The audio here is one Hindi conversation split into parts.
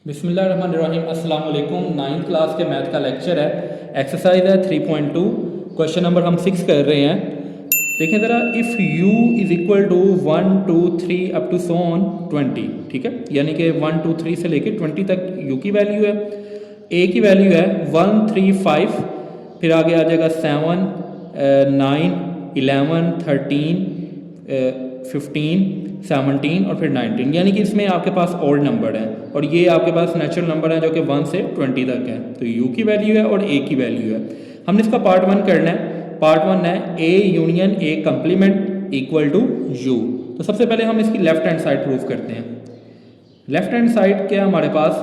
बिस्मिल्लाहिर्रहमानिर्रहीम। अस्सलाम वालेकुम। 9th क्लास के मैथ का लेक्चर है, एक्सरसाइज है 3.2। क्वेश्चन नंबर हम 6 कर रहे हैं। देखें ज़रा, if u is equal to 1 2 3 up to so on 20, ठीक है, यानी कि 1 2 3 से लेके 20 तक u की वैल्यू है। a की वैल्यू है 1 3 5, फिर आगे आ जाएगा 7 9 11 13 15 17 और फिर 19, यानी कि इसमें आपके पास ऑड नंबर है और ये आपके पास नेचुरल नंबर है जो कि 1 से 20 तक है। तो u की वैल्यू है और a की वैल्यू है। हमने इसका पार्ट 1 करना है। पार्ट 1 है a union a complement equal to u। तो सबसे पहले हम इसकी लेफ्ट हैंड साइड प्रूफ करते हैं। लेफ्ट हैंड साइड क्या है हमारे पास,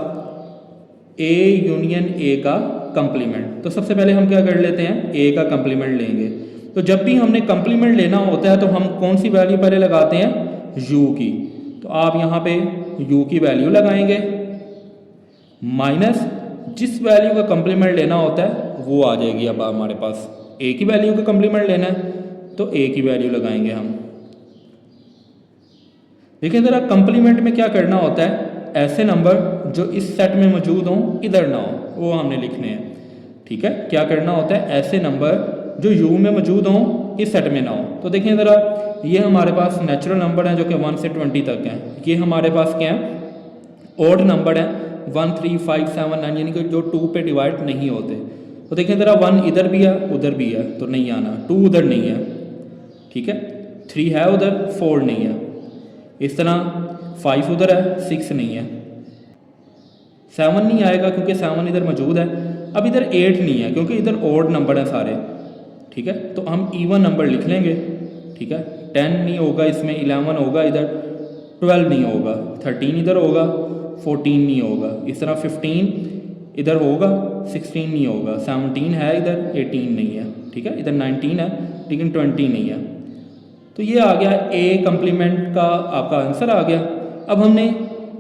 a यूनियन a का कंप्लीमेंट। तो सबसे पहले हम क्या कर लेते हैं, a का कंप्लीमेंट लेंगे। तो जब भी हमने कंप्लीमेंट लेना होता है तो हम कौन सी वैल्यू पहले लगाते हैं, u की। तो आप यहाँ पे u की वैल्यू लगाएंगे माइनस जिस वैल्यू का कंप्लीमेंट लेना होता है वो आ जाएगी। अब हमारे पास a की वैल्यू का कंप्लीमेंट लेना है तो a की वैल्यू लगाएंगे हम। देखिए ज़रा, कंप्लीमेंट में क्या करना होता है, ऐसे नंबर जो इस सेट में मौजूद हों इधर ना हो वो हमने लिखने हैं, ठीक है। क्या करना होता है, ऐसे नंबर जो u में मौजूद हों इस सेट में ना हो। तो देखिए ज़रा, ये हमारे पास नेचुरल नंबर हैं जो कि 1 से 20 तक हैं। ये हमारे पास क्या है, ऑड नंबर है 1 3 5 7 9, यानी कि जो 2 पे डिवाइड नहीं होते। तो देखिए ज़रा, 1 इधर भी है उधर भी है तो नहीं आना, 2 उधर नहीं है, ठीक है, 3 है उधर 4 नहीं है, इस तरह 5 उधर है 6 नहीं है, 7 नहीं आएगा क्योंकि 7 इधर मौजूद है। अब इधर 8 नहीं है क्योंकि इधर ऑड नंबर है सारे, ठीक है। तो हम इवन नंबर लिख लेंगे, ठीक है। 10 नहीं होगा इसमें, 11 होगा इधर, 12 नहीं होगा, 13 इधर होगा, 14 नहीं होगा, इस तरह 15 इधर होगा, 16 नहीं होगा, 17 है इधर, 18 नहीं है, ठीक है। इधर 19 है लेकिन 20 नहीं है। तो ये आ गया a कंप्लीमेंट का आपका आंसर आ गया। अब हमने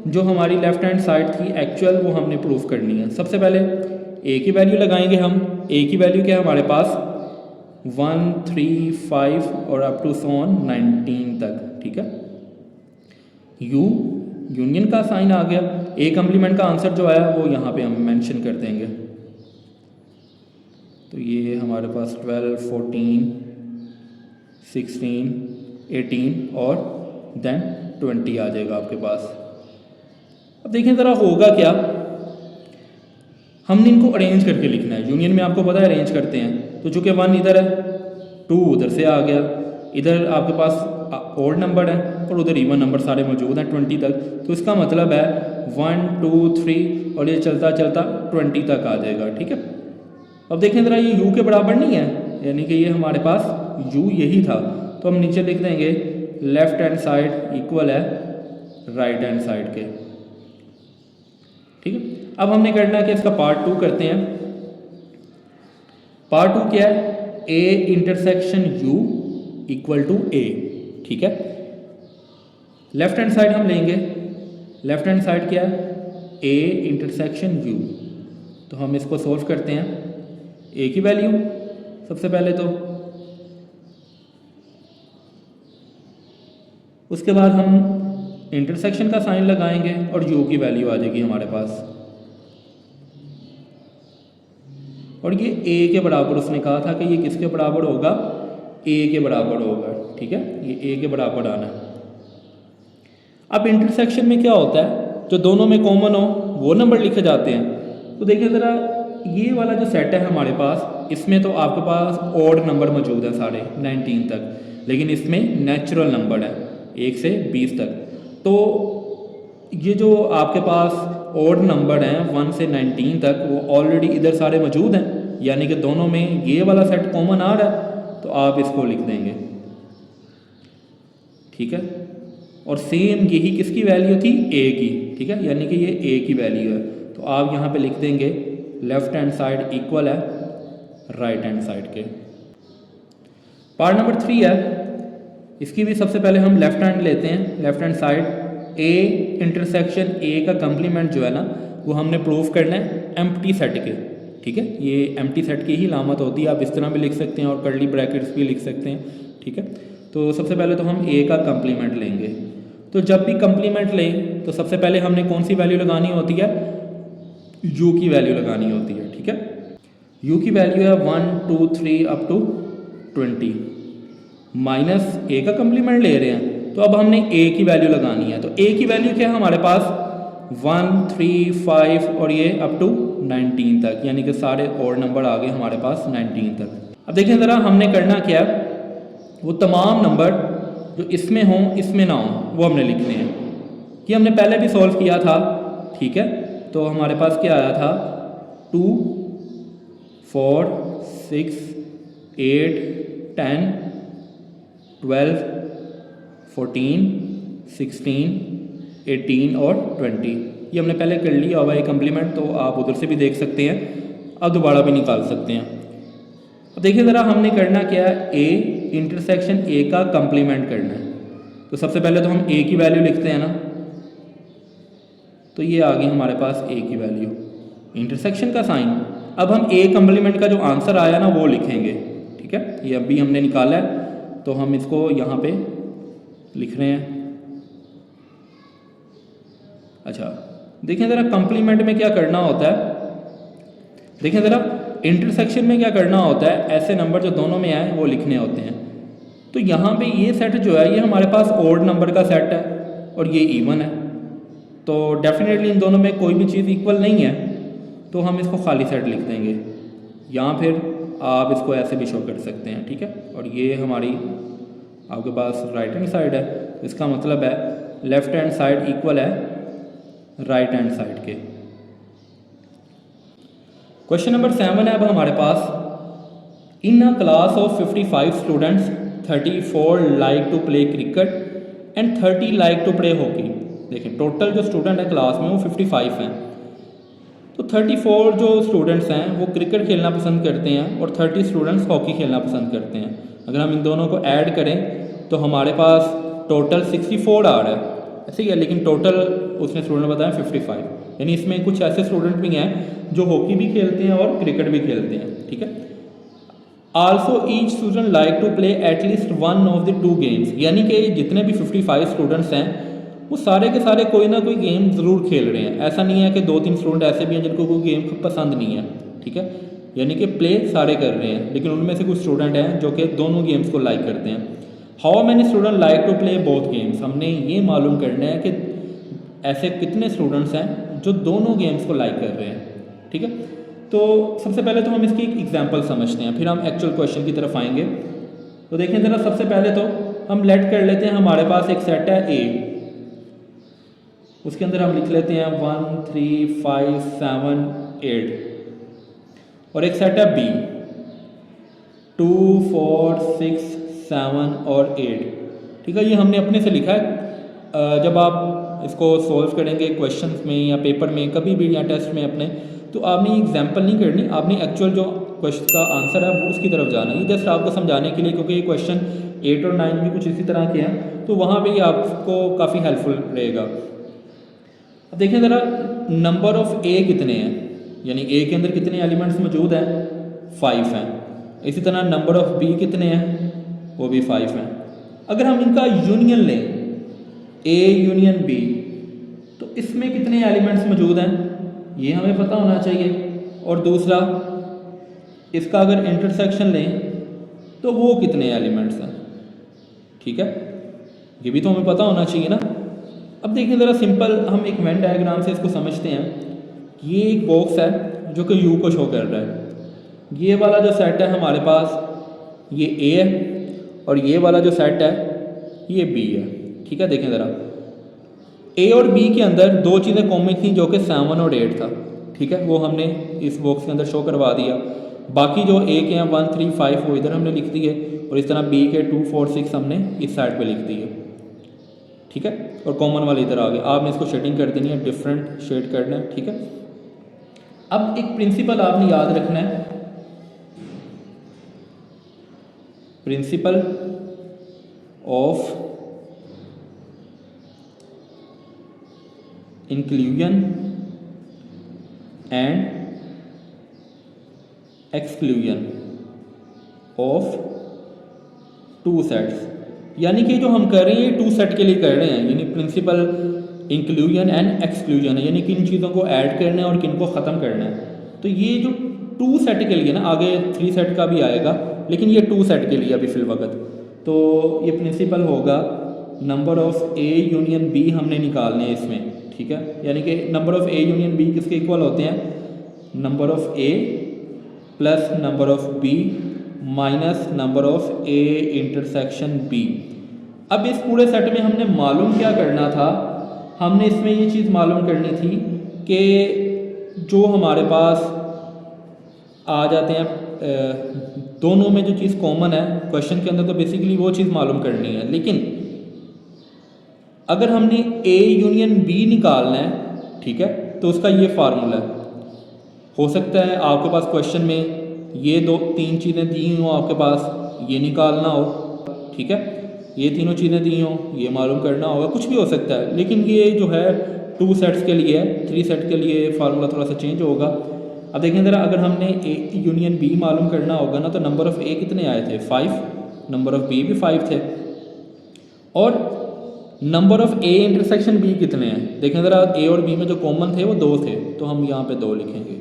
जो हमारी लेफ्ट हैंड साइड थी एक्चुअल वो हमने प्रूफ करनी है। सबसे पहले a की वैल्यू लगाएंगे हम। a की वैल्यू क्या है हमारे पास, 1 3 5 और अप टू सो ऑन 19 तक, ठीक है। u यूनियन का साइन आ गया। a कंप्लीमेंट का आंसर जो आया वो यहाँ पे हम मेंशन कर देंगे। तो ये हमारे पास 12 14 16 18 और देन 20 आ जाएगा आपके पास। अब देखें ज़रा होगा क्या, हमने इनको अरेंज करके लिखना है। यूनियन में आपको पता है अरेंज करते हैं। तो चूँकि 1 इधर है, 2 उधर से आ गया, इधर आपके पास ऑड नंबर है और उधर इवन नंबर सारे मौजूद हैं 20 तक। तो इसका मतलब है 1 2 3 और ये चलता चलता 20 तक आ जाएगा, ठीक है। अब देखें ज़रा, ये u के बराबर नहीं है, यानी कि ये हमारे पास u यही था। तो हम नीचे लिख देंगे लेफ्ट हैंड साइड इक्वल है राइट हैंड साइड के, ठीक है। अब हमने करना है कि इसका पार्ट 2 करते हैं। पार्ट 2 क्या है, a intersection u equal to a, ठीक है। लेफ्ट हैंड साइड हम लेंगे, लेफ्ट हैंड साइड क्या है, a इंटरसेक्शन u। तो हम इसको सोल्व करते हैं। a की वैल्यू सबसे पहले, तो उसके बाद हम इंटरसेक्शन का साइन लगाएंगे और u की वैल्यू आ जाएगी हमारे पास। और ये a के बराबर उसने कहा था कि ये किसके बराबर होगा, a के बराबर होगा, ठीक है। ये a के बराबर आना है। अब इंटरसेक्शन में क्या होता है, जो दोनों में कॉमन हो वो नंबर लिखे जाते हैं। तो देखिए ज़रा, ये वाला जो सेट है हमारे पास, इसमें तो आपके पास ऑड नंबर मौजूद है सारे 19 तक, लेकिन इसमें नेचुरल नंबर है 1 से 20 तक। तो ये जो आपके पास ऑड नंबर हैं 1 से 19 तक वो ऑलरेडी इधर सारे मौजूद हैं, यानी कि दोनों में ये वाला सेट कॉमन आ रहा है। तो आप इसको लिख देंगे, ठीक है। और सेम यही किसकी वैल्यू थी, a की, ठीक है, यानी कि ये a की वैल्यू है। तो आप यहाँ पे लिख देंगे लेफ्ट हैंड साइड इक्वल है राइट हैंड साइड के। पार्ट नंबर 3 है, इसकी भी सबसे पहले हम लेफ्ट हैंड लेते हैं। Left hand side a intersection a का कंप्लीमेंट जो है ना वो हमने प्रूफ करना है एम्प्टी सेट के, ठीक है। ये एम्प्टी सेट की ही लामत होती है, आप इस तरह भी लिख सकते हैं और कर्ली ब्रैकेट्स भी लिख सकते हैं, ठीक है। तो सबसे पहले तो हम a का कंप्लीमेंट लेंगे तो जब भी कंप्लीमेंट लें तो सबसे पहले हमने कौन सी वैल्यू लगानी होती है, u की वैल्यू लगानी होती है। ठीक है, u की वैल्यू है 1 2 3 अप टू 20 माइनस a का कंप्लीमेंट ले रहे हैं तो अब हमने a की वैल्यू लगानी है। तो a की वैल्यू क्या है हमारे पास 1 3 5 और ये अप टू 19 तक, यानी कि सारे और नंबर आ गए हमारे पास 19 तक। अब देखें ज़रा हमने करना क्या, वो तमाम नंबर जो इसमें हों इसमें ना हों वो हमने लिखने हैं। कि हमने पहले भी सॉल्व किया था। ठीक है, तो हमारे पास क्या आया था 2 4 6 8 10 12 14 16 18 और 20। ये हमने पहले कर लिया हुआ है कंप्लीमेंट, तो आप उधर से भी देख सकते हैं, अब दोबारा भी निकाल सकते हैं। अब देखिए ज़रा हमने करना क्या है, a इंटरसेक्शन a का कंप्लीमेंट करना है। तो सबसे पहले तो हम a की वैल्यू लिखते हैं ना, तो ये आ गई हमारे पास a की वैल्यू, इंटरसेक्शन का साइन। अब हम a कंप्लीमेंट का जो आंसर आया ना वो लिखेंगे। ठीक है, ये अभी हमने निकाला है तो हम इसको यहाँ पे लिख रहे हैं। अच्छा देखें ज़रा कंप्लीमेंट में क्या करना होता है, देखें ज़रा इंटरसेक्शन में क्या करना होता है, ऐसे नंबर जो दोनों में आए वो लिखने होते हैं। तो यहाँ पे ये सेट जो है ये हमारे पास ओड नंबर का सेट है और ये इवन है, तो डेफिनेटली इन दोनों में कोई भी चीज़ इक्वल नहीं है, तो हम इसको खाली सेट लिख देंगे। या फिर आप इसको ऐसे भी शो कर सकते हैं। ठीक है, और ये हमारी आपके पास राइट हैंड साइड है, तो इसका मतलब है लेफ्ट हैंड साइड इक्वल है राइट हैंड साइड के। क्वेश्चन नंबर 7 है अब हमारे पास, in a class of 55 students 34 like to play cricket and 30 like to play hockey. देखिए टोटल जो स्टूडेंट है क्लास में वो 55 हैं, तो 34 जो स्टूडेंट्स हैं वो क्रिकेट खेलना पसंद करते हैं और 30 स्टूडेंट्स हॉकी खेलना पसंद करते हैं। अगर हम इन दोनों को ऐड करें तो हमारे पास टोटल 64 आ रहा है, ऐसे ही है, लेकिन टोटल उसने स्टूडेंट बताया 55, यानी इसमें कुछ ऐसे स्टूडेंट भी हैं जो हॉकी भी खेलते हैं और क्रिकेट भी खेलते हैं। ठीक है, also each student like to play at least one of the 2 games, यानी कि जितने भी 55 स्टूडेंट्स हैं वो सारे के सारे कोई ना कोई गेम ज़रूर खेल रहे हैं। ऐसा नहीं है कि 2-3 स्टूडेंट ऐसे भी हैं जिनको कोई गेम पसंद नहीं है। ठीक है, यानी कि प्ले सारे कर रहे हैं, लेकिन उनमें से कुछ स्टूडेंट हैं जो कि दोनों गेम्स को लाइक करते हैं। How many student like to play both games, हमने ये मालूम करना है कि ऐसे कितने स्टूडेंट्स हैं जो दोनों गेम्स को लाइक कर रहे हैं। ठीक है, तो सबसे पहले तो हम इसकी एक एग्जांपल समझते हैं, फिर हम एक्चुअल क्वेश्चन की तरफ आएंगे। तो देखें ज़रा, सबसे पहले तो हम लेट कर लेते हैं, हमारे पास एक सेट है A, उसके अंदर हम लिख लेते हैं 1 3 5 7 8, और एक सेट है B 2 4 6 7 और 8। ठीक है, ये हमने अपने से लिखा है। जब आप इसको सॉल्व करेंगे क्वेश्चंस में या पेपर में कभी भी या टेस्ट में अपने, तो आपने एग्जाम्पल नहीं करनी, आपने एक्चुअल जो क्वेश्चन का आंसर है वो उसकी तरफ जाना है। ये जस्ट आपको समझाने के लिए, क्योंकि ये क्वेश्चन 8 और 9 भी कुछ इसी तरह के हैं, तो वहाँ पे ये आपको काफ़ी हेल्पफुल रहेगा। अब देखें ज़रा, नंबर ऑफ ए कितने हैं, यानी ए के अंदर कितने एलिमेंट्स मौजूद हैं, 5 हैं। इसी तरह नंबर ऑफ बी कितने हैं, वो भी 5 हैं। अगर हम इनका यूनियन लें, ए यूनियन बी, तो इसमें कितने एलिमेंट्स मौजूद हैं ये हमें पता होना चाहिए। और दूसरा, इसका अगर इंटरसेक्शन लें तो वो कितने एलिमेंट्स हैं। ठीक है, ये भी तो हमें पता होना चाहिए ना। अब देखिए ज़रा, सिंपल हम एक वेन डायग्राम से इसको समझते हैं। ये एक बॉक्स है जो कि यू को शो कर रहा है। ये वाला जो सेट है हमारे पास, ये ए है, और ये वाला जो सेट है ये बी है। ठीक है, देखें ज़रा, ए और बी के अंदर 2 चीज़ें कॉमन थी जो कि 7 और 8 था। ठीक है, वो हमने इस बॉक्स के अंदर शो करवा दिया। बाकी जो ए के हैं 1 3 5 वो इधर हमने लिख दिए, और इस तरह बी के 2 4 6 हमने इस साइड पे लिख दिए। ठीक है, और कॉमन वाले इधर आ गए। आपने इसको शेडिंग कर देनी है, डिफरेंट शेड करना है। ठीक है, अब एक प्रिंसिपल आपने याद रखना है, principal of inclusion and exclusion of 2 sets. यानी कि जो हम कर रहे हैं ये 2 सेट के लिए कर रहे हैं, यानी प्रिंसिपल इंक्लूजन एंड एक्सक्लूजन है, यानी किन चीज़ों को ऐड करना है और किन को ख़त्म करना है। तो ये जो 2 सेट के लिए ना, आगे 3 सेट का भी आएगा, लेकिन ये 2 सेट के लिए अभी फिल वक्त। तो ये प्रिंसिपल होगा number of A union B हमने निकालने हैं इसमें, ठीक है। यानी कि number of A union B किसके इक्वल होते हैं, number of A plus number of B minus number of A intersection B. अब इस पूरे सेट में हमने मालूम क्या करना था, हमने इसमें ये चीज़ मालूम करनी थी कि जो हमारे पास आ जाते हैं दोनों में जो चीज़ कॉमन है क्वेश्चन के अंदर, तो बेसिकली वो चीज़ मालूम करनी है। लेकिन अगर हमने ए यूनियन बी निकालना है, ठीक है, तो उसका ये फार्मूला है। हो सकता है आपके पास क्वेश्चन में ये 2-3 चीज़ें दी हों, आपके पास ये निकालना हो, ठीक है, ये तीनों चीज़ें दी हों, ये मालूम करना होगा, कुछ भी हो सकता है। लेकिन ये जो है 2 सेट्स के लिए है, 3 सेट के लिए फार्मूला थोड़ा सा चेंज होगा। अब देखें ज़रा, अगर हमने ए यूनियन बी मालूम करना होगा ना, तो नंबर ऑफ़ ए कितने आए थे, 5, नंबर ऑफ़ बी भी 5 थे, और number of A intersection B कितने हैं, देखें ज़रा, ए और बी में जो कॉमन थे वो 2 थे, तो हम यहाँ पे 2 लिखेंगे।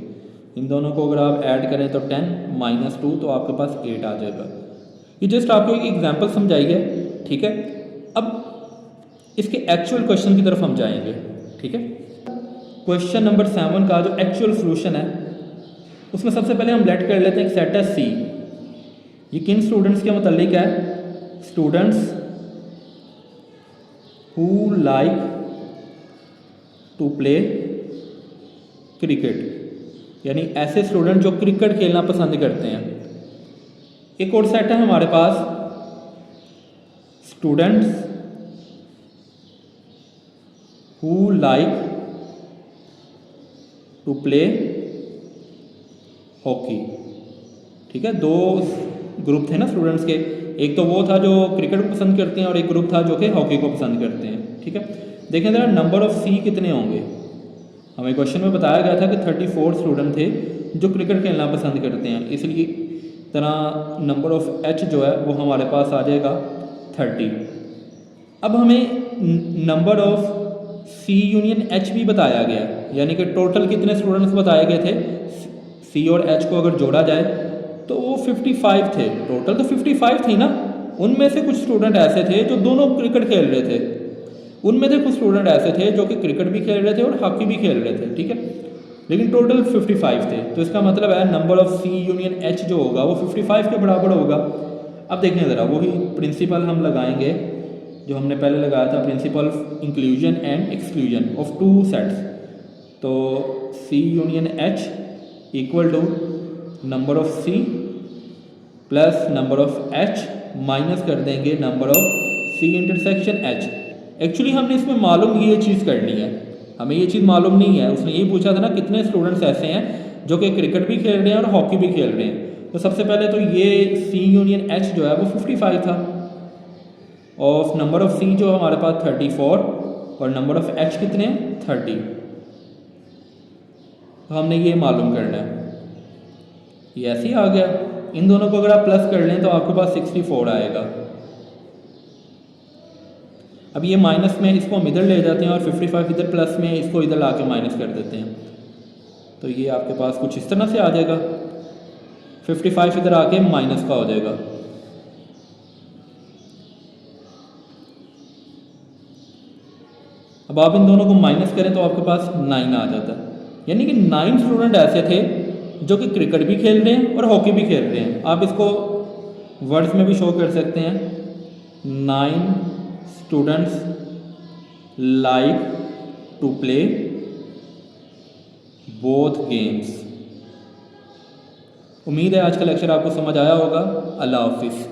इन दोनों को अगर आप ऐड करें तो 10 माइनस 2, तो आपके पास 8 आ जाएगा। ये जस्ट आपको एक एग्जाम्पल समझाई है, ठीक है। अब इसके एक्चुअल क्वेश्चन की तरफ हम जाएंगे, ठीक है। क्वेश्चन नंबर 7 का जो एक्चुअल सोल्यूशन है, उसमें सबसे पहले हम लेट कर लेते हैं सेट है सी। ये किन स्टूडेंट्स के मतलब है, students who like to play cricket, यानी ऐसे स्टूडेंट जो क्रिकेट खेलना पसंद करते हैं। एक और सेट है हमारे पास, students who like to play hockey, ठीक है। 2 ग्रुप थे ना स्टूडेंट्स के, एक तो वो था जो क्रिकेट को पसंद करते हैं और एक ग्रुप था जो कि हॉकी को पसंद करते हैं, ठीक है। देखें ज़रा, नंबर ऑफ़ सी कितने होंगे, हमें क्वेश्चन में बताया गया था कि 34 स्टूडेंट थे जो क्रिकेट खेलना पसंद करते हैं, इसलिए तरह नंबर ऑफ़ एच जो है वो हमारे पास आ जाएगा 30। अब हमें number of C union H भी बताया गया, यानी कि टोटल कितने स्टूडेंट्स बताए गए थे, सी और एच को अगर जोड़ा जाए तो वो 55 थे, टोटल तो 55 थी ना। उनमें से कुछ स्टूडेंट ऐसे थे जो दोनों क्रिकेट खेल रहे थे, उनमें से कुछ स्टूडेंट ऐसे थे जो कि क्रिकेट भी खेल रहे थे और हॉकी भी खेल रहे थे, ठीक है, लेकिन टोटल 55 थे। तो इसका मतलब है number of C union H जो होगा वो 55 के बराबर होगा। अब देखें ज़रा, वही प्रिंसिपल हम लगाएंगे जो हमने पहले लगाया था, principle of inclusion and exclusion of 2 sets. तो C union H equal to number of C plus number of H minus कर देंगे number of C intersection H. Actually हमने इसमें मालूम ये चीज़ करनी है, हमें ये चीज़ मालूम नहीं है। उसने यही पूछा था ना कितने स्टूडेंट्स ऐसे हैं जो कि क्रिकेट भी खेल रहे हैं और हॉकी भी खेल रहे हैं। तो सबसे पहले तो ये सी यूनियन एच जो है वो 55 था, और नंबर ऑफ़ सी जो हमारे पास 34 और नंबर ऑफ़ एच कितने 30। तो हमने ये मालूम करना है, ये ऐसे ही आ गया। इन दोनों को अगर आप प्लस कर लें तो आपके पास 64 आएगा। अब ये माइनस में इसको हम इधर ले जाते हैं और 55 इधर प्लस में इसको इधर ला के माइनस कर देते हैं, तो ये आपके पास कुछ इस तरह से आ जाएगा, 55 इधर आके माइनस का हो जाएगा। अब आप इन दोनों को माइनस करें तो आपके पास 9 आ जाता है, यानी कि 9 स्टूडेंट ऐसे थे जो कि क्रिकेट भी खेल रहे हैं और हॉकी भी खेल रहे हैं। आप इसको वर्ड्स में भी शो कर सकते हैं, 9 students like to play both games. उम्मीद है आज का लेक्चर आपको समझ आया होगा। अल्लाह हाफिज़।